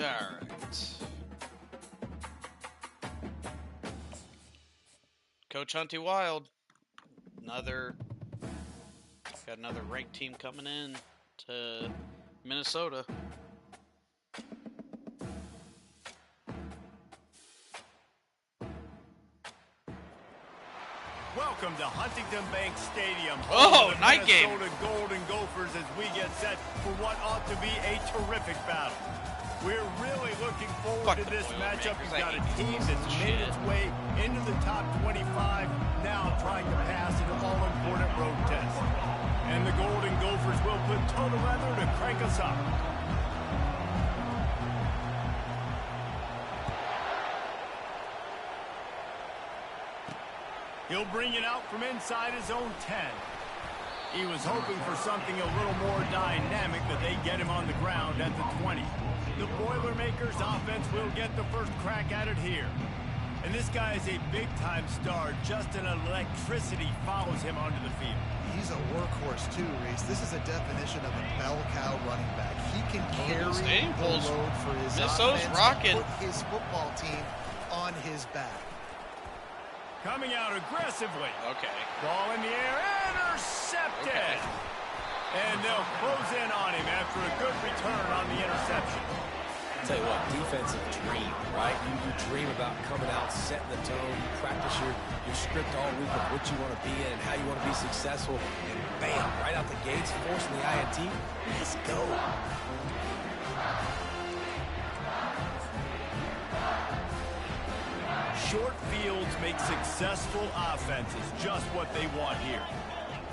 Alright. Coach Hunty Wild. Got another ranked team coming in to Minnesota. Welcome to Huntington Bank Stadium. Oh, night game. Minnesota Golden Gophers as we get set for what ought to be a terrific battle. We're really looking forward to this matchup. We've got a team that's made its way into the top 25, now trying to pass an all-important road test. And the Golden Gophers will put toe to leather to crank us up. He'll bring it out from inside his own 10. He was hoping for something a little more dynamic, but they get him on the ground at the 20. The Boilermakers offense will get the first crack at it here. And this guy is a big-time star. Just an electricity follows him onto the field. He's a workhorse too, Reese. This is a definition of a bell cow running back. He can carry the load for his offense and put his football team on his back. Coming out aggressively. Okay. Ball in the air, intercepted. Okay. And they'll close in on him after a good return on the interception. I'll tell you what, defensive dream, right? You dream about coming out, setting the tone. You practice your script all week of what you want to be in and how you want to be successful. And bam, right out the gates, forcing the INT. Let's go. Short fields make successful offenses just what they want here.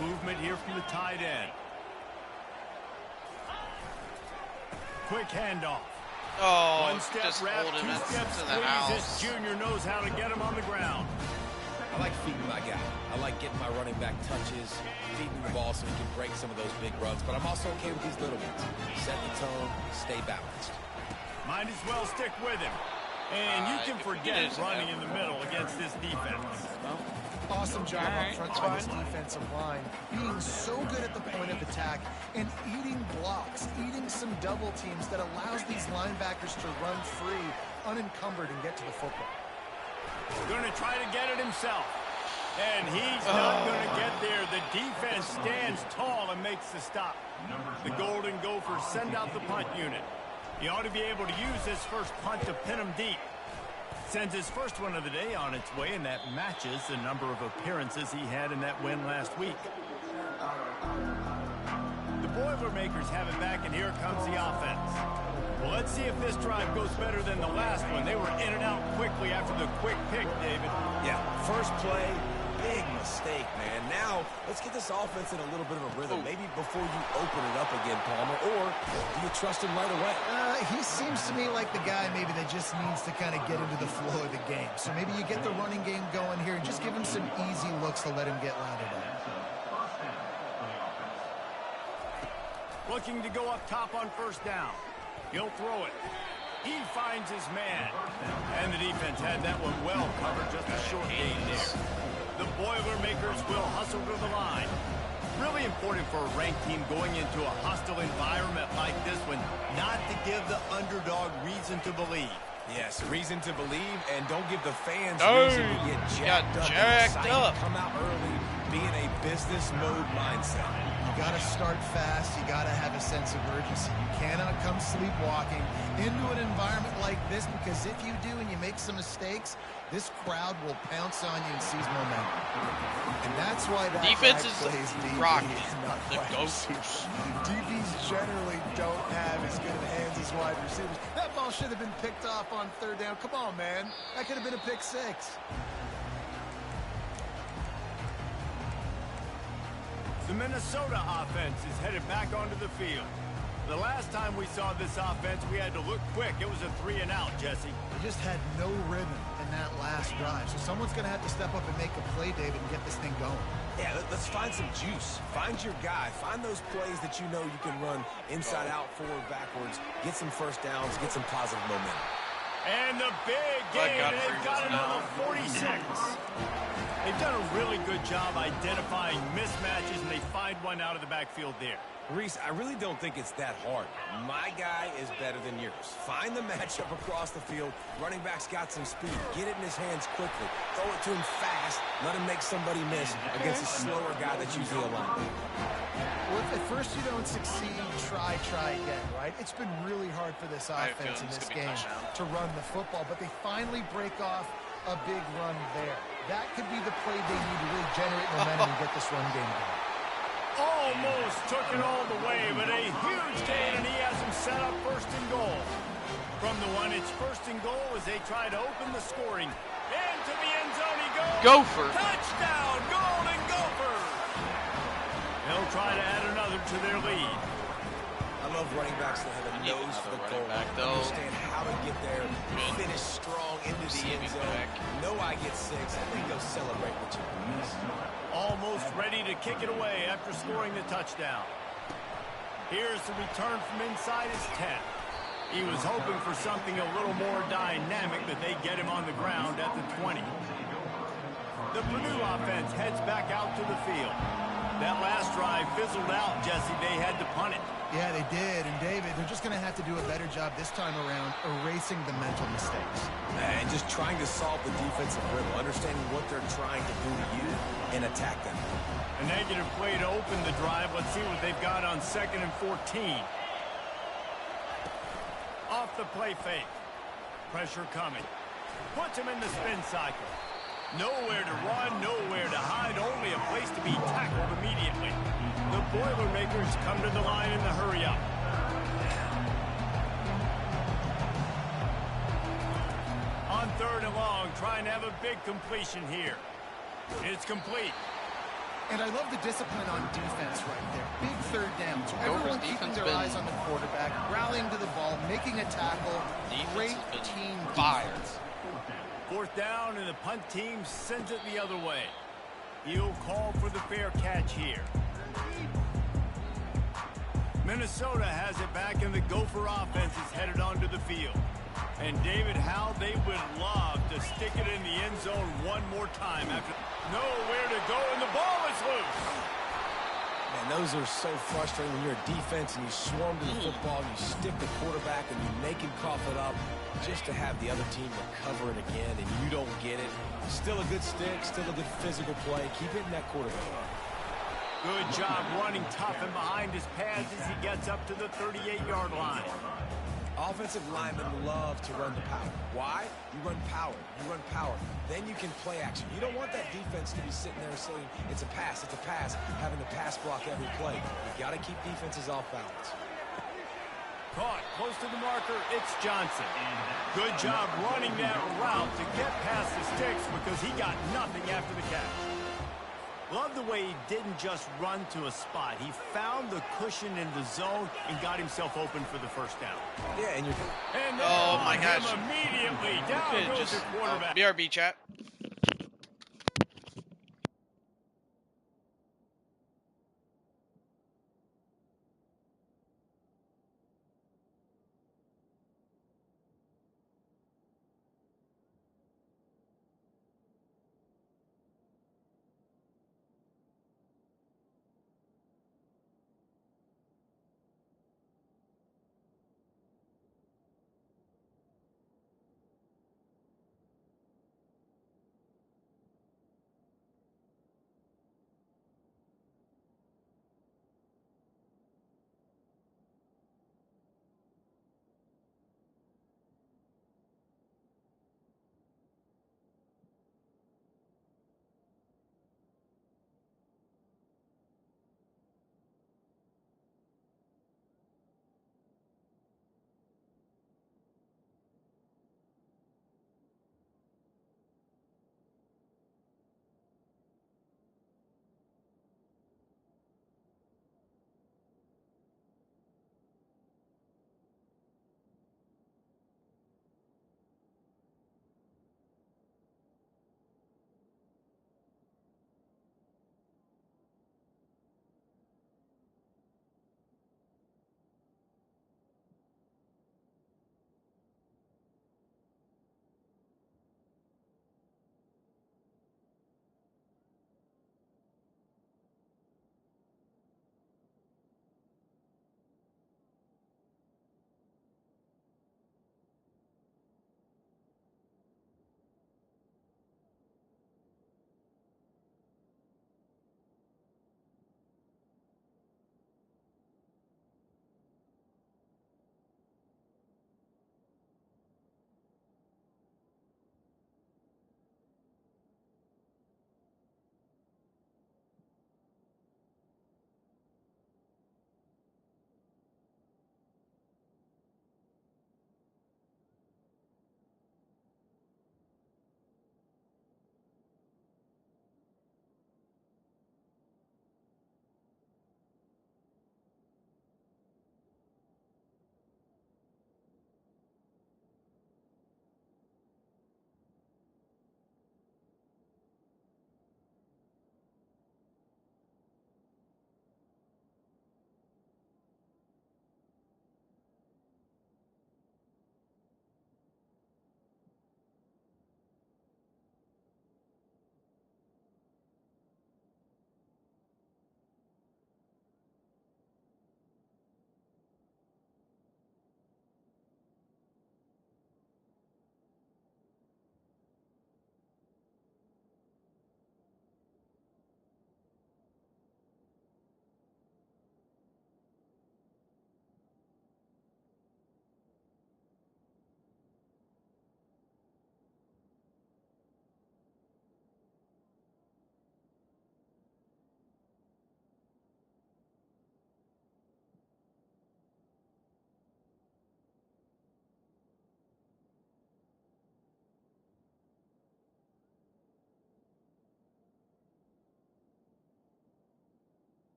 Movement here from the tight end. Quick handoff. Oh, One step just wrap, holding two it step to the squeeze. house. This junior knows how to get him on the ground. I like feeding my guy. I like getting my running back touches, feeding the ball so he can break some of those big runs. But I'm also okay with these little ones. Set the tone, stay balanced. Might as well stick with him. And you can forget running in the middle against this defense. Awesome job up front by this defensive line. Being so good at the point of attack and eating blocks, eating some double teams that allows these linebackers to run free, unencumbered, and get to the football. Going to try to get it himself. And he's not going to get there. The defense stands tall and makes the stop. The Golden Gophers send out the punt unit. He ought to be able to use this first punt to pin him deep. Sends his first one of the day on its way, and that matches the number of appearances he had in that win last week. The Boilermakers have it back, and here comes the offense. Well, let's see if this drive goes better than the last one. They were in and out quickly after the quick pick, David. Yeah, first play, big mistake, man. Now, let's get this offense in a little bit of a rhythm. Maybe before you open it up again, Palmer, or do you trust him right away? He seems to me like the guy maybe that just needs to kind of get into the flow of the game. So maybe you get the running game going here and just give him some easy looks to let him get landed on. Looking to go up top on first down. He'll throw it. He finds his man. And the defense had that one well covered, just a short gain there. The Boilermakers will hustle to the line. Really important for a ranked team going into a hostile environment like this one, not to give the underdog reason to believe. Yes, reason to believe, and don't give the fans reason to get jacked up. Come out early, be in a business mode mindset. You got to start fast. You got to have a sense of urgency. You cannot come sleepwalking into an environment like this, because if you do and you make some mistakes, this crowd will pounce on you and seize momentum. And that's why that defense is rocking. The Gophers. DBs generally don't have as good of hands as wide receivers. That ball should have been picked off on third down. Come on, man. That could have been a pick six. The Minnesota offense is headed back onto the field. The last time we saw this offense, we had to look quick. It was a 3-and-out, Jesse. They just had no rhythm in that last drive. So someone's going to have to step up and make a play, David, and get this thing going. Yeah, let's find some juice. Find your guy. Find those plays that you know you can run inside out, forward, backwards. Get some first downs. Get some positive momentum. And the big gain. They've got it on the 46. They've done a really good job identifying mismatches, and they find one out of the backfield there. Reese, I really don't think it's that hard. My guy is better than yours. Find the matchup across the field. Running back's got some speed. Get it in his hands quickly. Throw it to him fast. Let him make somebody miss against a slower guy that's usually a lineman. Well, if at first you don't succeed, try again, right? It's been really hard for this offense in this game to run the football, but they finally break off a big run there. That could be the play they need to really generate momentum and get this run game going. Almost took it all the way, but a huge gain, and he has him set up first and goal. From the one, it's first and goal as they try to open the scoring. Into the end zone he goes. Gopher. Touchdown, Golden Gophers. They'll try to add another to their lead. I love running backs that have a nose for the goal. Understand how to get there, finish strong into the end zone. Know I get 6, and then go celebrate with you. Almost ready to kick it away after scoring the touchdown. Here's the return from inside his 10. He was hoping for something a little more dynamic, but they get him on the ground at the 20. The Purdue offense heads back out to the field. That last drive fizzled out, Jesse. They had to punt it. Yeah, they did. And, David, they're just going to have to do a better job this time around erasing the mental mistakes. And just trying to solve the defensive riddle, understanding what they're trying to do to you and attack them. A negative play to open the drive. Let's see what they've got on 2nd and 14. Off the play fake. Pressure coming. Puts him in the spin cycle. Nowhere to run, nowhere to hide, only a place to be tackled immediately. The Boilermakers come to the line in the hurry-up. On 3rd and long, trying to have a big completion here. It's complete. And I love the discipline on defense right there. Big 3rd down. So everyone keeping their eyes on the quarterback, rallying to the ball, making a tackle. Great team defense. 4th down, and the punt team sends it the other way. He'll call for the fair catch here. Minnesota has it back, and the Gopher offense is headed onto the field. And David, how they would love to stick it in the end zone one more time. After nowhere to go, and the ball is loose. Man, those are so frustrating when you're a defense and you swarm to the football, you stick the quarterback, and you make him cough it up just to have the other team recover it again, and you don't get it. Still a good stick, still a good physical play. Keep hitting that quarterback. Good job running tough and behind his pads as he gets up to the 38-yard line. Offensive linemen love to run the power. Why? You run power. You run power. Then you can play action. You don't want that defense to be sitting there saying, it's a pass, having to pass block every play. You got to keep defenses off balance. Caught close to the marker, it's Johnson. Good job running that route to get past the sticks because he got nothing after the catch. Love the way he didn't just run to a spot. He found the cushion in the zone and got himself open for the first down. Yeah, and you're... And oh, my gosh. Immediately down goes the quarterback. BRB chat.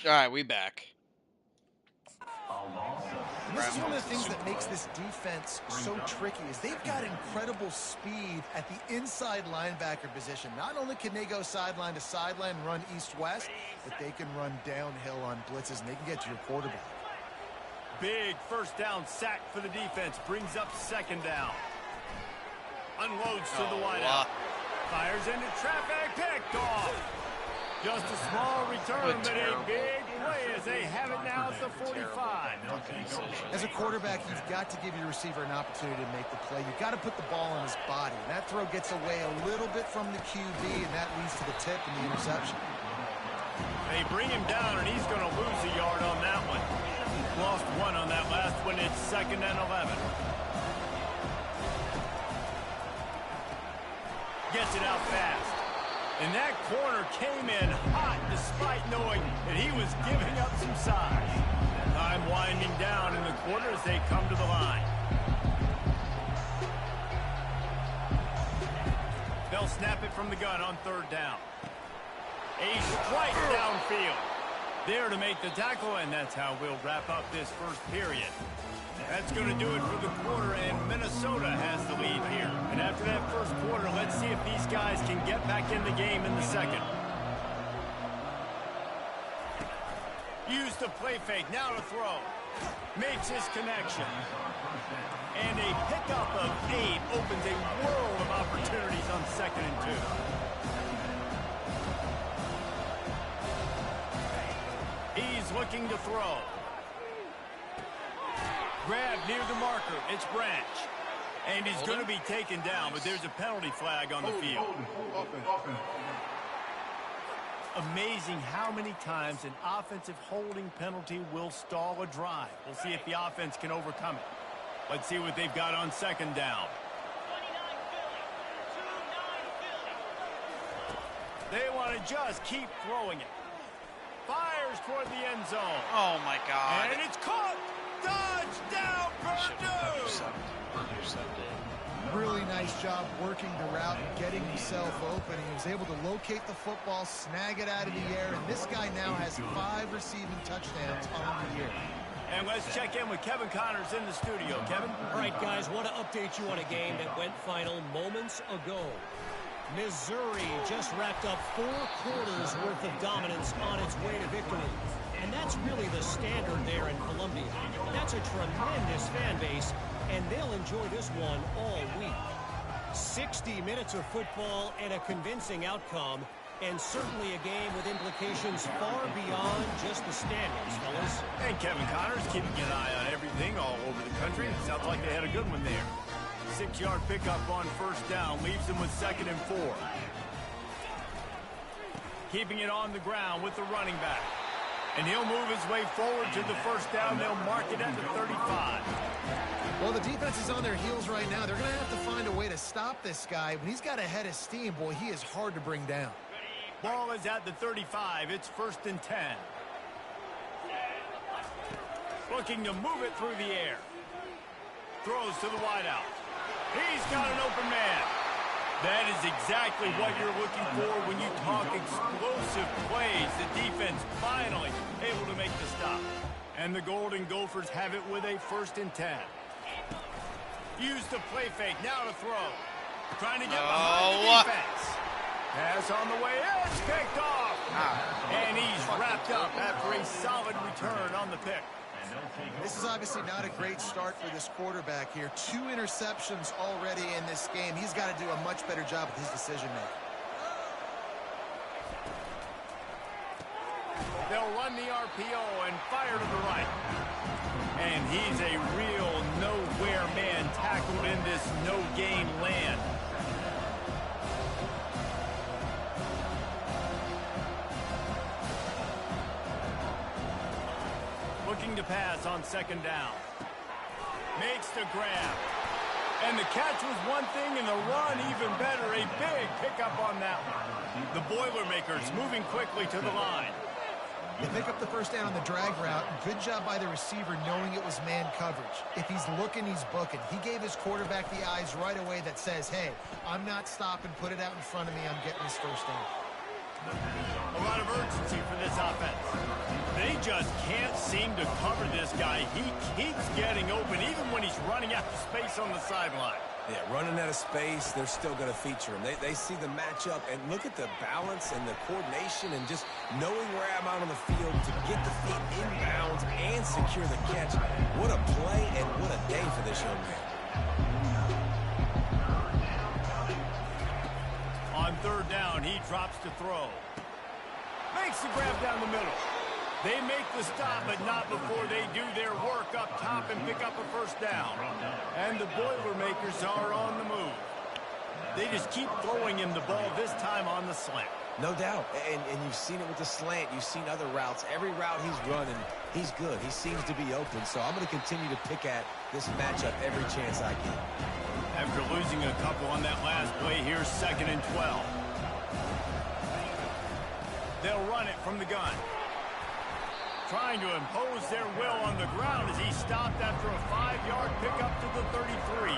All right, we back. This is one of the things that makes this defense so tricky is they've got incredible speed at the inside linebacker position. Not only can they go sideline to sideline and run east-west, but they can run downhill on blitzes, and they can get to your quarterback. Big first down sack for the defense. Brings up second down. Unloads to the wideout. Fires into traffic. Picked off. Just a small return, but a big play as they have it now at the 45. As a quarterback, you've got to give your receiver an opportunity to make the play. You've got to put the ball on his body. And that throw gets away a little bit from the QB, and that leads to the tip and the interception. They bring him down, and he's going to lose a yard on that one. Lost one on that last one. It's 2nd and 11. Gets it out fast. And that corner came in hot despite knowing that he was giving up some size. Time winding down in the quarter as they come to the line. They'll snap it from the gun on 3rd down. A strike downfield. There to make the tackle, and that's how we'll wrap up this first period. That's going to do it for the quarter, and Minnesota has the lead here. And after that first quarter, let's see if these guys can get back in the game in the second. Use the play fake, now to throw. Makes his connection. And a pickup of 8 opens a world of opportunities on 2nd and 2. He's looking to throw. Grab near the marker. It's Branch. And he's going to be taken down, but there's a penalty flag on the field. Amazing how many times an offensive holding penalty will stall a drive. We'll see if the offense can overcome it. Let's see what they've got on 2nd down. They want to just keep throwing it. Fires toward the end zone. Oh, my God. And it's caught. Touchdown, Purdue! Really nice job working the route and getting himself open. He was able to locate the football, snag it out of the air, and this guy now has 5 receiving touchdowns on the year. And let's check in with Kevin Connors in the studio. Kevin? All right, guys, want to update you on a game that went final moments ago. Missouri just wrapped up 4 quarters worth of dominance on its way to victory. And that's really the standard there in Columbia. That's a tremendous fan base, and they'll enjoy this one all week. 60 minutes of football and a convincing outcome, and certainly a game with implications far beyond just the standings, fellas. And Kevin Connors keeping an eye on everything all over the country. Sounds like they had a good one there. 6-yard pickup on 1st down leaves them with 2nd and 4. Keeping it on the ground with the running back. And he'll move his way forward to the 1st down. They'll mark it at the 35. Well, the defense is on their heels right now. They're going to have to find a way to stop this guy. When he's got a head of steam, boy, he is hard to bring down. Ball is at the 35. It's 1st and 10. Looking to move it through the air. Throws to the wideout. He's got an open man. That is exactly what you're looking for when you talk explosive plays. The defense finally able to make the stop. And the Golden Gophers have it with a 1st and 10. Use the play fake. Now to throw. Trying to get behind the defense. Pass on the way. It's picked off. And he's wrapped up after a solid return on the pick. This is obviously not a great start for this quarterback here. 2 interceptions already in this game. He's got to do a much better job with his decision-making. They'll run the RPO and fire to the right. And he's a real nowhere man tackled in this no-gain land. Looking to pass on 2nd down. Makes the grab. And the catch was one thing and the run even better. A big pickup on that one. The Boilermakers moving quickly to the line. They pick up the 1st down on the drag route. Good job by the receiver knowing it was man coverage. If he's looking, he's booking. He gave his quarterback the eyes right away that says, hey, I'm not stopping. Put it out in front of me. I'm getting this 1st down. A lot of urgency for this offense. They just can't seem to cover this guy. He keeps getting open, even when he's running out of space on the sideline. Yeah, running out of space, they're still going to feature him. They see the matchup, and look at the balance and the coordination and just knowing where I'm out on the field to get the feet inbounds and secure the catch. What a play and what a day for this young man. On third down, he drops to throw. Makes the grab down the middle. They make the stop, but not before they do their work up top and pick up a first down. And the Boilermakers are on the move. They just keep throwing him the ball, this time on the slant. No doubt, and you've seen it with the slant. You've seen other routes. Every route he's running, he's good. He seems to be open, so I'm going to continue to pick at this matchup every chance I get. After losing a couple on that last play, here's 2nd and 12. They'll run it from the gun. Trying to impose their will on the ground as he stopped after a 5-yard pickup to the 33.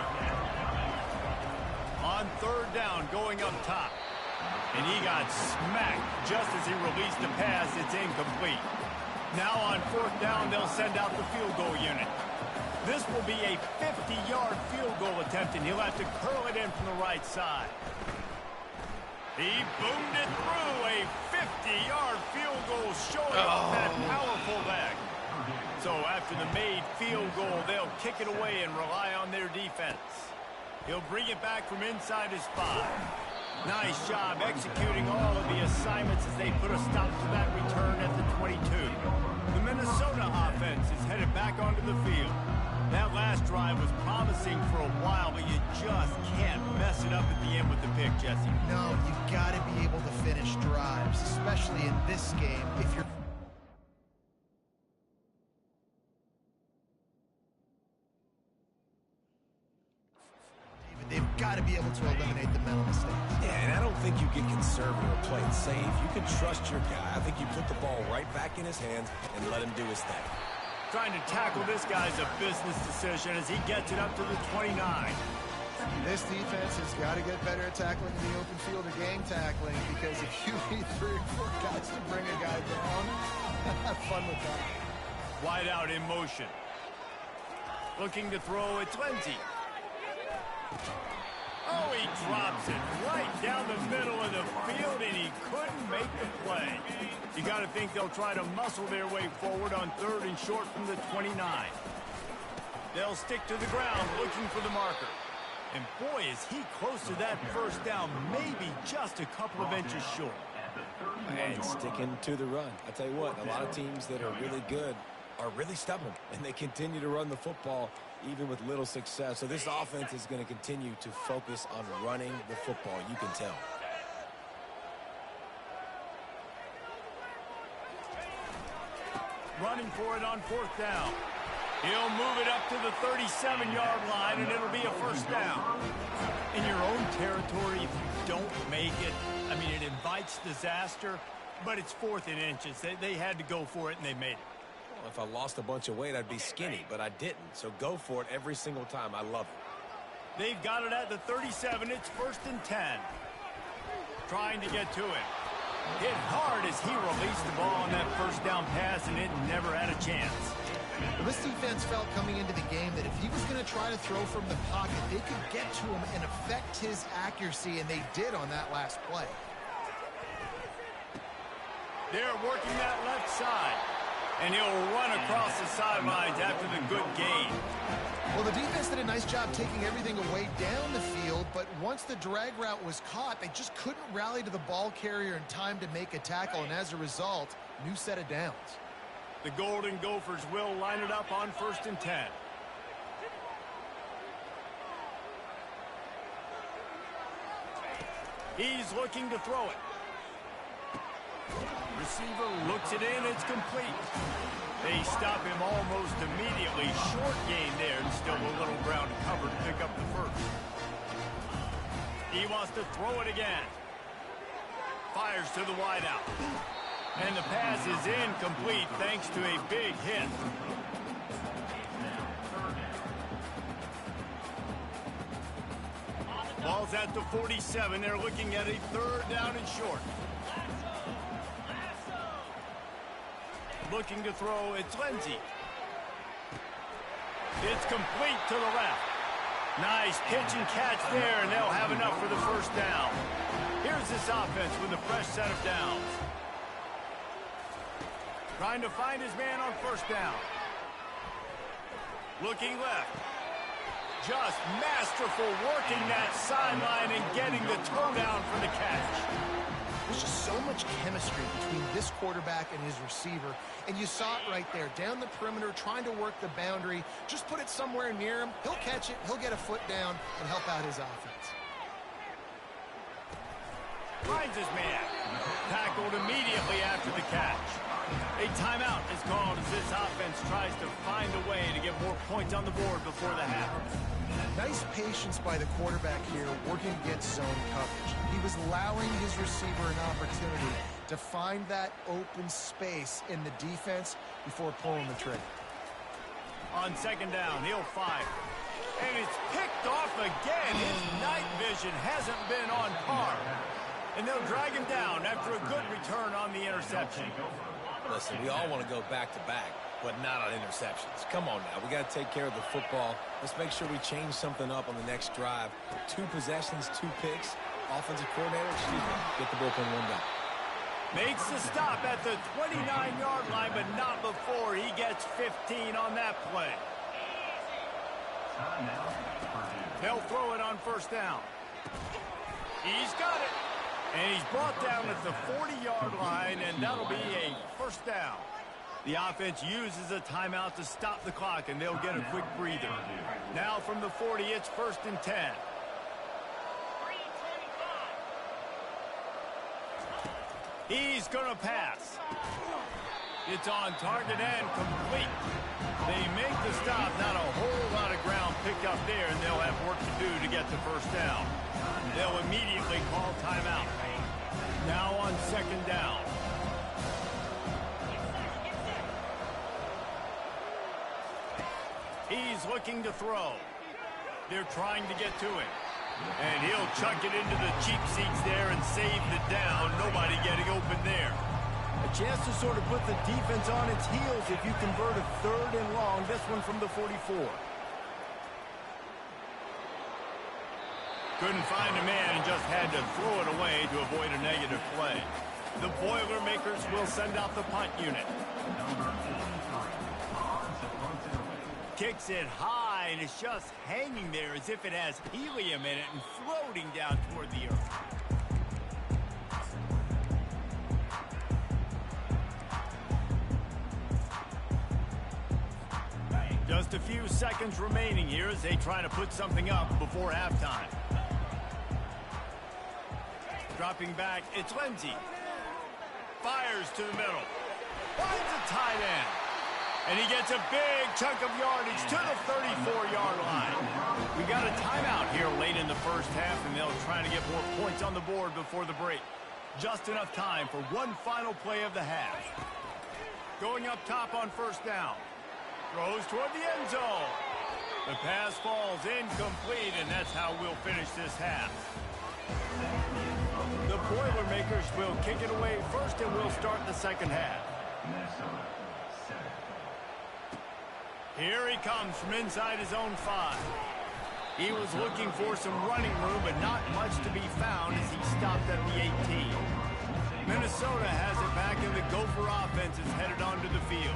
On third down, going up top. And he got smacked just as he released the pass. It's incomplete. Now on fourth down, they'll send out the field goal unit. This will be a 50-yard field goal attempt, and he'll have to curl it in from the right side. He boomed it through. A 50-yard field goal showing off that powerful leg. So after the made field goal, they'll kick it away and rely on their defense. He'll bring it back from inside his 5. Nice job executing all of the assignments as they put a stop to that return at the 22. The Minnesota offense is headed back onto the field. That last drive was promising for a while, but you just can't mess it up at the end with the pick, Jesse. No, you got to be able to finish drives, especially in this game. If you're they've got to be able to eliminate the mental mistakes. Yeah, and I don't think you get conservative or play it safe. You can trust your guy. I think you put the ball right back in his hands and let him do his thing. Trying to tackle this guy's a business decision as he gets it up to the 29. This defense has got to get better at tackling in the open field or gang tackling, because if you need 3 or 4 guys to bring a guy down, have fun with that. Wide out in motion. Looking to throw, it's Lindsey. Oh, he drops it right down the middle of the field, and he couldn't make the play. You got to think they'll try to muscle their way forward on 3rd and short from the 29. They'll stick to the ground looking for the marker. And boy, is he close to that first down, maybe just a couple of inches short. And sticking to the run. I tell you what, a lot of teams that are really good are really stubborn, and they continue to run the football even with little success. So this offense is going to continue to focus on running the football. You can tell. Running for it on 4th down. He'll move it up to the 37-yard line, and it'll be a first down. In your own territory, if you don't make it, I mean, it invites disaster, but it's 4th and inches. They had to go for it, and they made it. Well, if I lost a bunch of weight, I'd be skinny, but I didn't. So go for it every single time. I love it. They've got it at the 37. It's 1st and 10. Trying to get to it. Hit hard as he released the ball on that first down pass, and it never had a chance. Well, this defense felt coming into the game that if he was going to try to throw from the pocket, they could get to him and affect his accuracy, and they did on that last play. They're working that left side, and he'll run across the sidelines after the good gain. Well, the defense did a nice job taking everything away down the field, but once the drag route was caught, they just couldn't rally to the ball carrier in time to make a tackle, and as a result, new set of downs. The Golden Gophers will line it up on 1st and 10. He's looking to throw it. Receiver looks it in. It's complete. They stop him almost immediately. Short gain there, and still a little ground to cover to pick up the first. He wants to throw it again. Fires to the wideout. And the pass is incomplete thanks to a big hit. Ball's at the 47. They're looking at a 3rd down and short. looking to throw. It's Lindsey. It's complete to the left. Nice pitch and catch there, and they'll have enough for the first down. Here's this offense with a fresh set of downs. Trying to find his man on first down. Looking left. Just masterful working that sideline and getting the toe down for the catch. There's just so much chemistry between this quarterback and his receiver, and you saw it right there, down the perimeter, trying to work the boundary. Just put it somewhere near him. He'll catch it, he'll get a foot down, and help out his offense. Finds his man. Tackled immediately after the catch. A timeout is called as this offense tries to find a way to get more points on the board before the half. Nice patience by the quarterback here, working against zone coverage. He was allowing his receiver an opportunity to find that open space in the defense before pulling the trigger. On second down, he'll fire. And it's picked off again. His night vision hasn't been on par. And they'll drag him down after a good return on the interception. Listen, we all want to go back-to-back, but not on interceptions. Come on now. We got to take care of the football. Let's make sure we change something up on the next drive. 2 possessions, 2 picks. Offensive coordinator, get the bullpen warmed up. Makes the stop at the 29-yard line, but not before he gets 15 on that play. They'll throw it on first down. He's got it. And he's brought down at the 40-yard line, and that'll be a first down. The offense uses a timeout to stop the clock, and they'll get a quick breather. Now from the 40, it's 1st and 10. He's going to pass. It's on target and complete. They make the stop. Not a whole lot of ground picked up there, and they'll have work to do to get the first down. They'll immediately call timeout. Now on second down. He's looking to throw. They're trying to get to him. And he'll chuck it into the cheap seats there and save the down. Nobody getting open there. A chance to sort of put the defense on its heels if you convert a 3rd and long. This one from the 44. Couldn't find a man and just had to throw it away to avoid a negative play. The Boilermakers will send out the punt unit. Kicks it high, and it's just hanging there as if it has helium in it and floating down toward the earth. Just a few seconds remaining here as they try to put something up before halftime. Dropping back, it's Lindsey. Fires to the middle. Finds a tight end. And he gets a big chunk of yardage to the 34-yard line. We got a timeout here late in the first half, and they'll try to get more points on the board before the break. Just enough time for one final play of the half. Going up top on first down. Throws toward the end zone. The pass falls incomplete, and that's how we'll finish this half. The Boilermakers will kick it away first, and we'll start the second half. Here he comes from inside his own 5. He was looking for some running room, but not much to be found as he stopped at the 18. Minnesota has it back, and the Gopher offense is headed onto the field.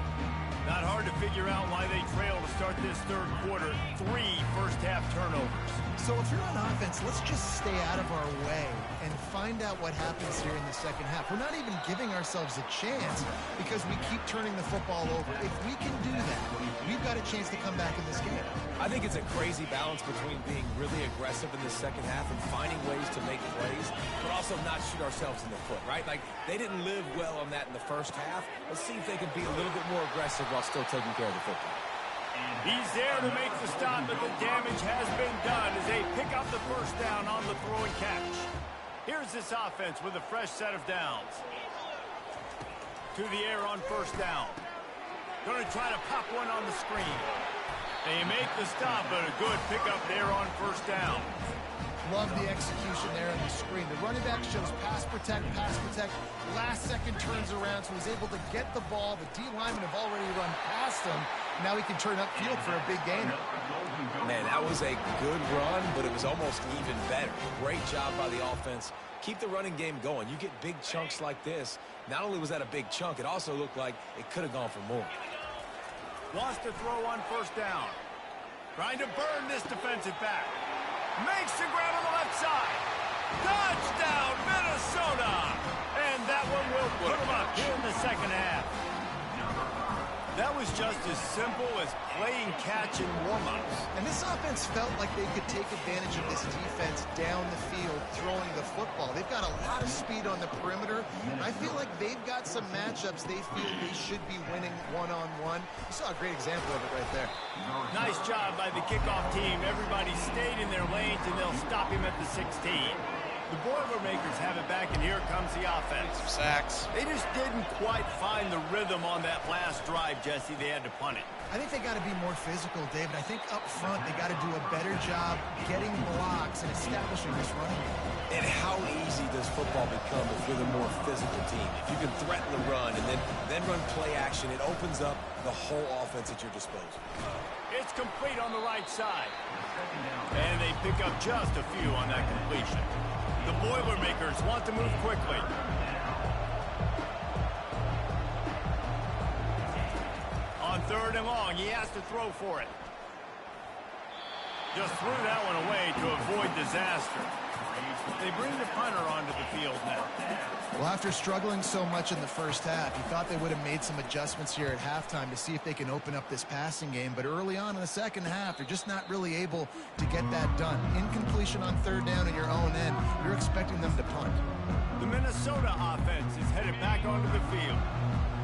Not hard to figure out why they trail to start this third quarter. 3 first-half turnovers. So if you're on offense, let's just stay out of our way and find out what happens here in the second half. We're not even giving ourselves a chance because we keep turning the football over. If we can do that, we've got a chance to come back in this game. I think it's a crazy balance between being really aggressive in the second half and finding ways to make plays, but also not shoot ourselves in the foot, right? Like, they didn't live well on that in the first half. Let's see if they can be a little bit more aggressive while still taking care of the football. He's there to make the stop, but the damage has been done as they pick up the first down on the throw and catch. Here's this offense with a fresh set of downs. To the air on first down. Going to try to pop one on the screen. They make the stop, but a good pickup there on first down. Love the execution there on the screen. The running back shows pass protect. Last second turns around, so he's able to get the ball. The D linemen have already run past him. Now he can turn upfield for a big gain. Man, that was a good run, but it was almost even better. Great job by the offense. Keep the running game going. You get big chunks like this. Not only was that a big chunk, it also looked like it could have gone for more. Wants to throw on first down. Trying to burn this defensive back. Makes the grab on the left side. Touchdown, Minnesota! And that one will put them up here in the second half. That was just as simple as playing catch in warm-ups. And this offense felt like they could take advantage of this defense down the field throwing the football. They've got a lot of speed on the perimeter, and I feel like they've got some matchups they feel they should be winning one-on-one. You saw a great example of it right there. Nice job by the kickoff team. Everybody stayed in their lanes, and they'll stop him at the 16. The Boilermakers have it back, and here comes the offense. Some sacks. They just didn't quite find the rhythm on that last drive, Jesse. They had to punt it. I think they got to be more physical, David. I think up front they got to do a better job getting blocks and establishing this running game. And how easy does football become if you're the more physical team? If you can threaten the run and then run play action, it opens up the whole offense at your disposal. It's complete on the right side. And they pick up just a few on that completion. The Boilermakers want to move quickly. On third and long, he has to throw for it. Just threw that one away to avoid disaster. They bring the punter onto the field now. Well, after struggling so much in the first half, you thought they would have made some adjustments here at halftime to see if they can open up this passing game. But early on in the second half, they're just not really able to get that done. Incompletion on third down in your own end, you're expecting them to punt. The Minnesota offense is headed back onto the field.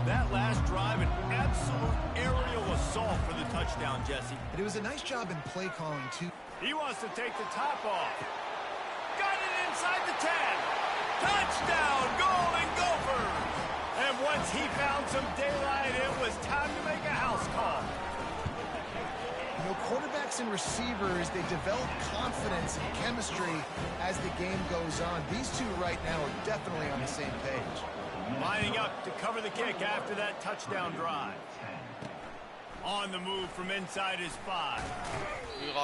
That last drive, an absolute aerial assault for the touchdown, Jesse. But it was a nice job in play calling, too. He wants to take the top off. Got it inside the 10. Touchdown, Golden Gophers! And once he found some daylight, it was time to make a house call. You know, quarterbacks and receivers, they develop confidence and chemistry as the game goes on. These two right now are definitely on the same page. Lining up to cover the kick after that touchdown drive. On the move from inside his 5.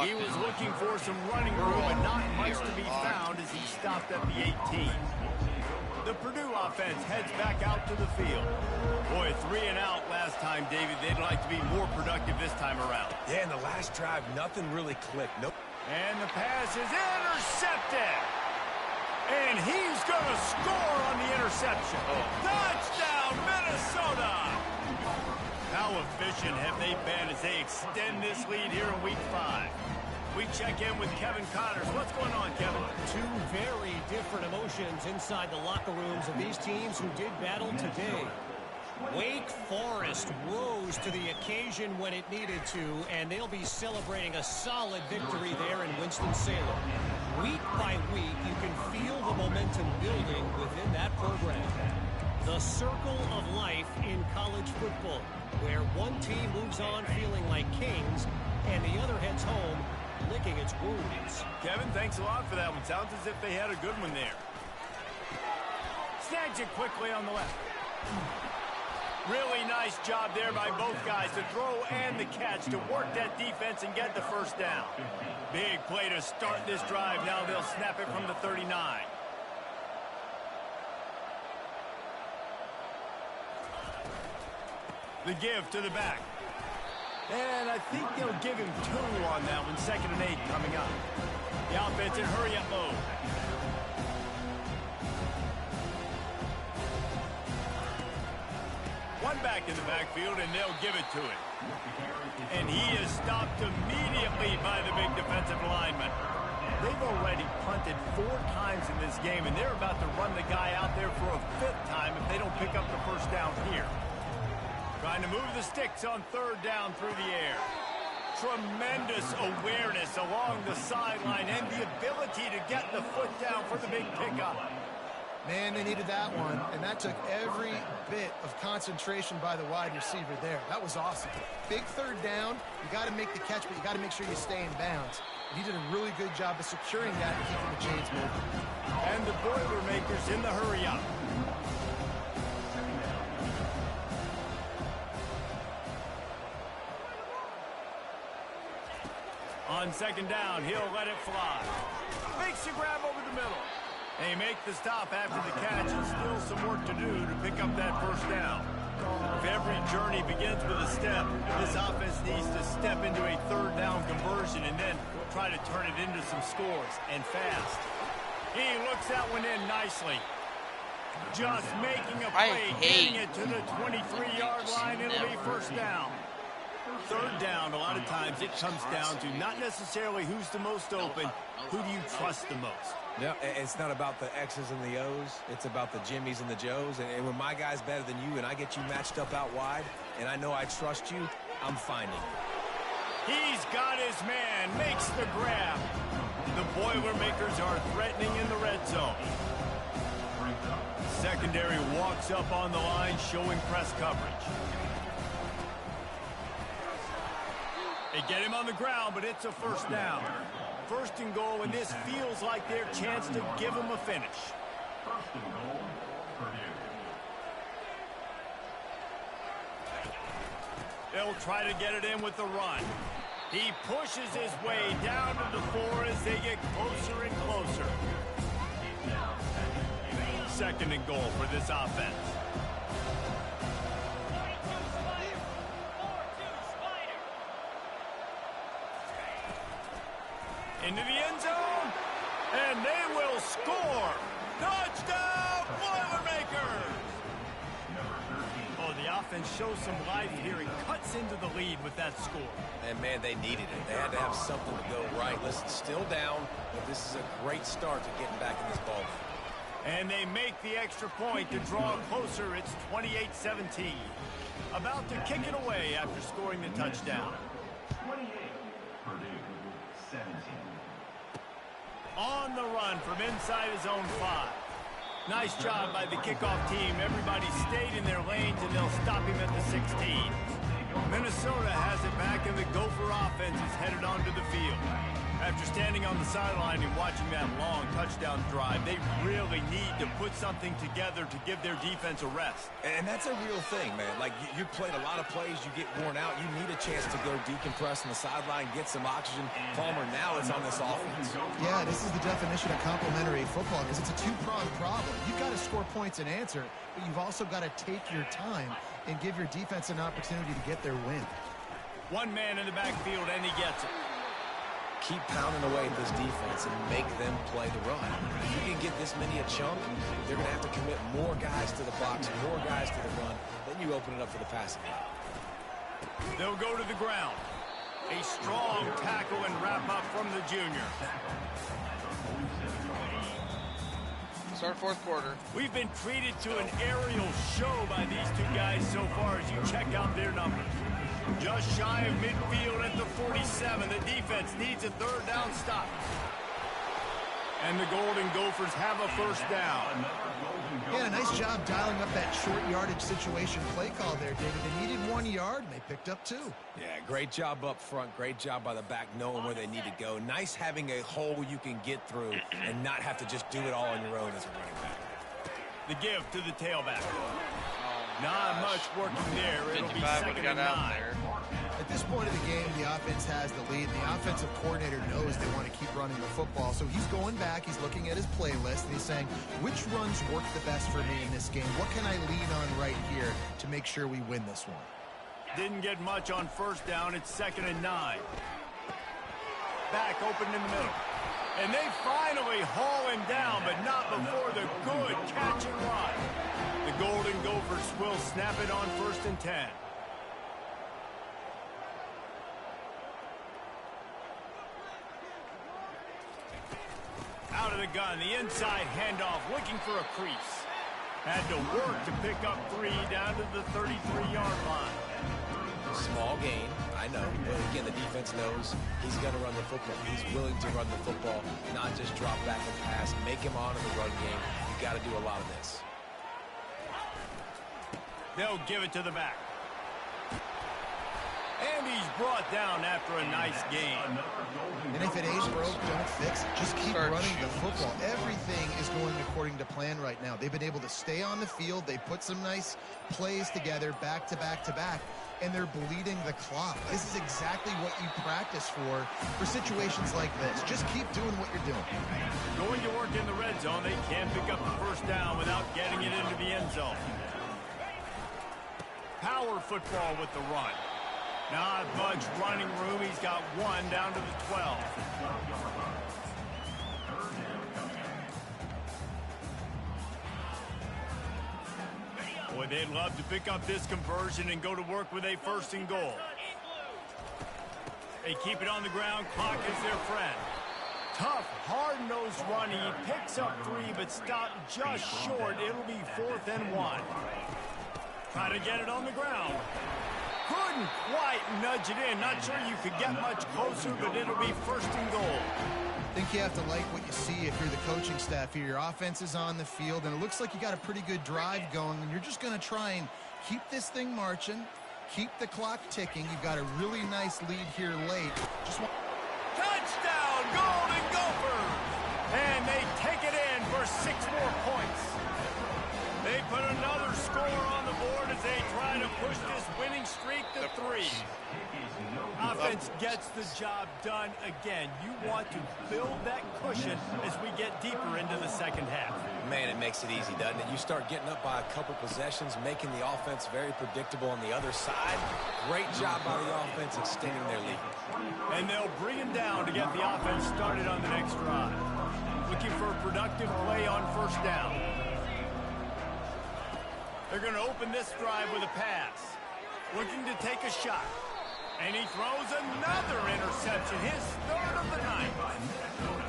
He was looking for some running room, but not much to be found as he stopped at the 18. The Purdue offense heads back out to the field. Boy, 3 and out last time, David. They'd like to be more productive this time around. Yeah, in the last drive, nothing really clicked. Nope. And the pass is intercepted. And he's going to score on the interception. Touchdown, Minnesota! How efficient have they been as they extend this lead here in Week 5? We check in with Kevin Connors. What's going on, Kevin? Two very different emotions inside the locker rooms of these teams who did battle today. Wake Forest rose to the occasion when it needed to, and they'll be celebrating a solid victory there in Winston-Salem. Week by week, you can feel the momentum building within that program. The circle of life in college football, where one team moves on feeling like kings, and the other heads home licking its wounds. Kevin, thanks a lot for that one. Sounds as if they had a good one there. Snags it quickly on the left. Really nice job there by both guys to throw and the catch to work that defense and get the first down. Big play to start this drive. Now they'll snap it from the 39. The give to the back. And I think they'll give him 2 on that one. 2nd and 8 coming up. The offense in hurry-up mode. One back in the backfield, and they'll give it to him. And he is stopped immediately by the big defensive lineman. They've already punted 4 times in this game, and they're about to run the guy out there for a 5th time if they don't pick up the first down here. Trying to move the sticks on 3rd down through the air. Tremendous awareness along the sideline and the ability to get the foot down for the big pickup. Man, they needed that one, and that took every bit of concentration by the wide receiver there. That was awesome. Big 3rd down. You got to make the catch, but you got to make sure you stay in bounds. He did a really good job of securing that and keeping the chains moving. And the Boilermakers in the hurry-up. On second down, he'll let it fly. Makes a grab over the middle. They make the stop after the catch, and still some work to do to pick up that first down. If every journey begins with a step, this offense needs to step into a third down conversion and then try to turn it into some scores, and fast. He looks that one in nicely. Just making a play, getting it to the 23-yard line. It'll be first down. Third down, a lot of times it comes down to not necessarily who's the most open, who do you trust the most? No, it's not about the X's and the O's. It's about the Jimmies and the Joes. And when my guy's better than you and I get you matched up out wide, and I know I trust you, I'm finding you. He's got his man, makes the grab. The Boilermakers are threatening in the red zone. Secondary walks up on the line, showing press coverage. They get him on the ground, but it's a first down. First and goal, and this feels like their chance to give him a finish. First and goal, Purdue. They'll try to get it in with the run. He pushes his way down to the 4 as they get closer and closer. Second and goal for this offense. Into the end zone, and they will score. Touchdown, Boilermakers! Oh, the offense shows some life here and cuts into the lead with that score. And, man, they needed it. They had to have something to go right. Listen, still down, but this is a great start to getting back in this ball game. And they make the extra point to draw closer. It's 28-17. About to kick it away after scoring the touchdown. 28, Purdue, 17. On the run from inside his own 5. Nice job by the kickoff team. Everybody stayed in their lanes, and they'll stop him at the 16. Minnesota has it back, and the Gopher offense is headed onto the field. After standing on the sideline and watching that long touchdown drive, they really need to put something together to give their defense a rest. And that's a real thing, man. Like, you played a lot of plays, you get worn out. You need a chance to go decompress on the sideline, get some oxygen. Palmer, now it's on this offense. Yeah, this is the definition of complementary football because it's a two-pronged problem. You've got to score points and answer, but you've also got to take your time and give your defense an opportunity to get their win. One man in the backfield, and he gets it. Keep pounding away at this defense and make them play the run. If you can get this many a chunk, they're going to have to commit more guys to the box, more guys to the run. Then you open it up for the passing game. They'll go to the ground. A strong tackle and wrap up from the junior. Start fourth quarter. We've been treated to an aerial show by these two guys so far as you check out their numbers. Just shy of midfield at the 47. The defense needs a third down stop. And the Golden Gophers have a first down. Yeah, nice job dialing up that short yardage situation play call there, David. They needed 1 yard, and they picked up 2. Yeah, great job up front. Great job by the back knowing where they need to go. Nice having a hole you can get through and not have to just do it all on your own as a running back. The give to the tailback. Not much working there. It'll be 55 second got and out 9. there. At this point of the game, the offense has the lead, and the offensive coordinator knows they want to keep running the football. So he's going back, he's looking at his playlist, and he's saying, which runs work the best for me in this game? What can I lean on right here to make sure we win this one? Didn't get much on first down. It's second and 9. Back open in the middle. And they finally haul him down, but not before the good catch and run. The Golden Gophers will snap it on first and 10. Out of the gun, the inside handoff, looking for a crease. Had to work to pick up 3 down to the 33-yard line. Small gain, I know. But again, the defense knows he's going to run the football. He's willing to run the football, not just drop back and pass. Make him honor the run game. You got to do a lot of this. They'll give it to the back. And he's brought down after a nice gain. And if it ain't broke, don't fix it. Just keep Start running the shooting. football. Everything is going according to plan right now. They've been able to stay on the field. They put some nice plays together back to back to back, and they're bleeding the clock. This is exactly what you practice for situations like this. Just keep doing what you're doing. Going to work in the red zone, they can't pick up the first down without getting it into the end zone. Power football with the run. Not much running room. He's got one down to the 12. Boy, they'd love to pick up this conversion and go to work with a 1st and goal. They keep it on the ground. Clock is their friend. Tough, hard-nosed running. He picks up 3, but stopped just short. It'll be 4th and 1. Try to get it on the ground. Couldn't quite nudge it in. Not sure you could get much closer, but it'll be 1st and goal. I think you have to like what you see if you're the coaching staff here. Your offense is on the field, and it looks like you got a pretty good drive going, and you're just going to try and keep this thing marching, keep the clock ticking. You've got a really nice lead here late. Touchdown, Golden Gophers! And they take it in for 6 more points. They put another score on the board as they try to push this winning streak to 3. Offense gets the job done again. You want to build that cushion as we get deeper into the second half. Man, it makes it easy, doesn't it? You start getting up by a couple possessions, making the offense very predictable on the other side. Great job by the offense extending their lead. And they'll bring him down to get the offense started on the next drive. Looking for a productive play on 1st down. They're going to open this drive with a pass. Looking to take a shot. And he throws another interception, his 3rd of the night.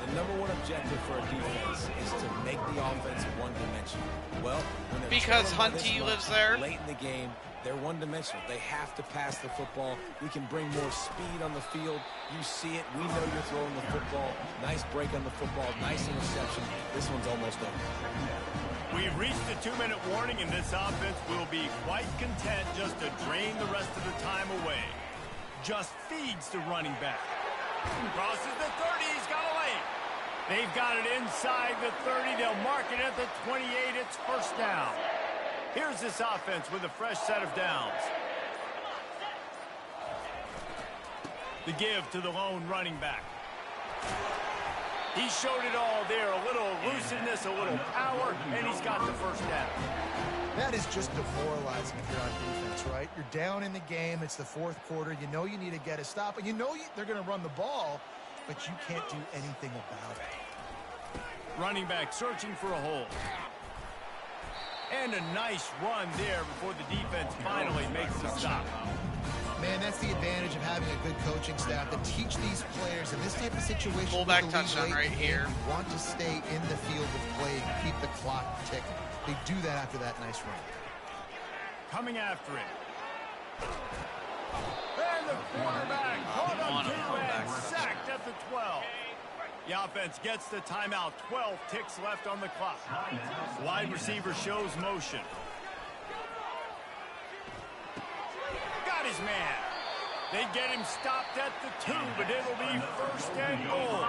The #1 objective for a defense is to make the offense one-dimensional. Well, when they're Because trailing by this Hunty much lives there? late in the game, they're one-dimensional. They have to pass the football. We can bring more speed on the field. You see it. We know you're throwing the football. Nice break on the football. Nice interception. This one's almost over. We've reached the 2-minute warning, and this offense will be quite content just to drain the rest of the time away. Just feeds the running back. Crosses the 30. He's got a lane. They've got it inside the 30. They'll mark it at the 28. It's 1st down. Here's this offense with a fresh set of downs. The give to the lone running back. He showed it all there. A little elusiveness, a little power, and he's got the 1st down. That is just demoralizing if you're on defense, right? You're down in the game. It's the 4th quarter. You know you need to get a stop, and you know they're going to run the ball, but you can't do anything about it. Running back searching for a hole. And a nice run there before the defense finally makes the stop. Man, that's the advantage of having a good coaching staff to teach these players in this type of situation. Fullback with the lead touchdown late right in the game, here. You want to stay in the field with play and keep the clock ticking. They do that after that nice run. Coming after it. And the quarterback caught on him him, too and backwards. sacked at the 12. The offense gets the timeout. 12 ticks left on the clock. Wide receiver shows motion. Got his man. They get him stopped at the 2, but it'll be 1st and goal.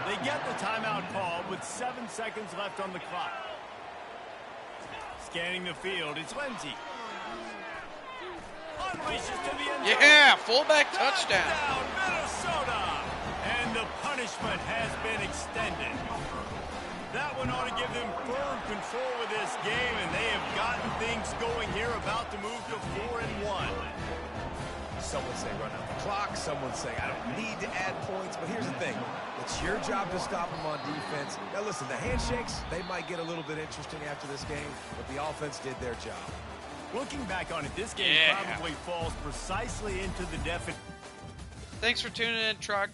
They get the timeout called with 7 seconds left on the clock. Scanning the field, it's Lindsey. Unleashes to the end zone. Yeah, fullback touchdown. Touchdown, Minnesota! And the punishment has been extended. That one ought to give them firm control of this game, and they have gotten things going here, about to move to 4-1. Some would say run out the clock. Some would say I don't need to add points. But here's the thing. It's your job to stop them on defense. Now, listen, the handshakes, they might get a little bit interesting after this game, but the offense did their job. Looking back on it, this game Yeah. probably falls precisely into the definition. Thanks for tuning in, Truck.